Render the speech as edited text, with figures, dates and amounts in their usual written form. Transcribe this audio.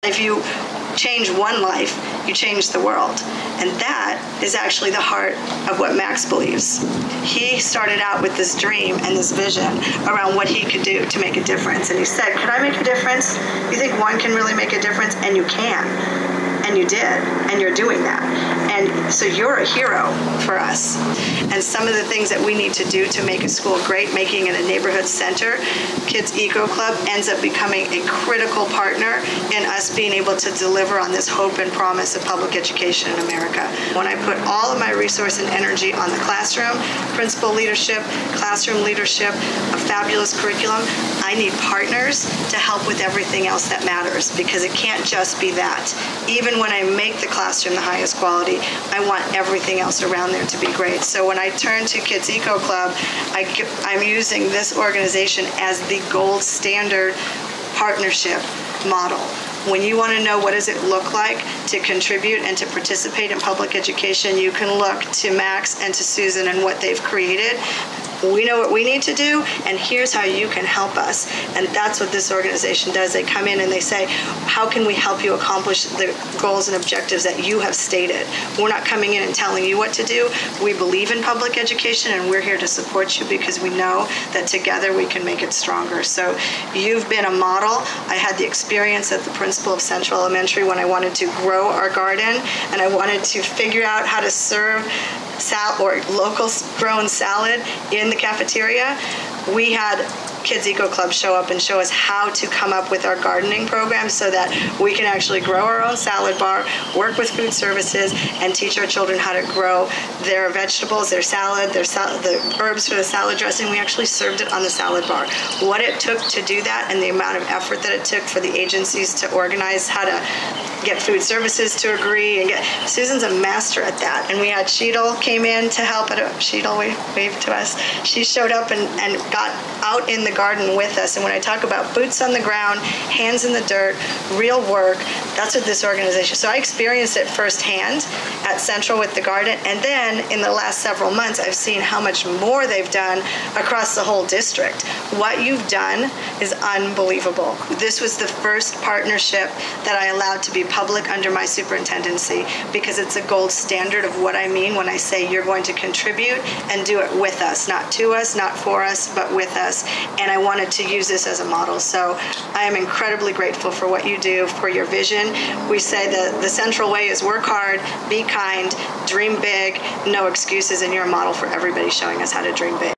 If you change one life, you change the world. And that is actually the heart of what Max believes. He started out with this dream and this vision around what he could do to make a difference. And he said, could I make a difference? You think one can really make a difference? And you can. And you did. And you're doing that. And so you're a hero for us. And some of the things that we need to do to make a school great, making it a neighborhood center, Kids Eco Club ends up becoming a critical partner in us being able to deliver on this hope and promise of public education in America. When I put all of my resource and energy on the classroom, principal leadership, classroom leadership, a fabulous curriculum, I need partners to help with everything else that matters, because it can't just be that. Even when I make the classroom the highest quality, I want everything else around there to be great. So when I turn to Kids Eco Club, I'm using this organization as the gold standard partnership model. When you want to know what does it look like to contribute and to participate in public education, you can look to Max and to Susan and what they've created. We know what we need to do, and here's how you can help us. And that's what this organization does. They come in and they say, how can we help you accomplish the goals and objectives that you have stated? We're not coming in and telling you what to do. We believe in public education, and we're here to support you because we know that together we can make it stronger. So you've been a model. I had the experience as the principal of Central Elementary when I wanted to grow our garden, and I wanted to figure out how to serve local grown salad in the cafeteria. We had Kids Eco Club show up and show us how to come up with our gardening program so that we can actually grow our own salad bar, work with food services, and teach our children how to grow their vegetables, their salad, the herbs for the salad dressing. We actually served it on the salad bar. What it took to do that and the amount of effort that it took for the agencies to organize how to get food services to agree and Susan's a master at that. And we had Sheetal came in to help. Sheetal waved to us. She showed up and got out in the garden with us. And when I talk about boots on the ground, hands in the dirt, real work, that's what this organization. So I experienced it firsthand at Central with the garden. And then in the last several months, I've seen how much more they've done across the whole district. What you've done is unbelievable. This was the first partnership that I allowed to be public under my superintendency, because it's a gold standard of what I mean when I say you're going to contribute and do it with us, not to us, not for us, but with us. And I wanted to use this as a model. So I am incredibly grateful for what you do, for your vision. We say that the Central way is work hard, be kind, dream big, no excuses, and you're a model for everybody showing us how to dream big.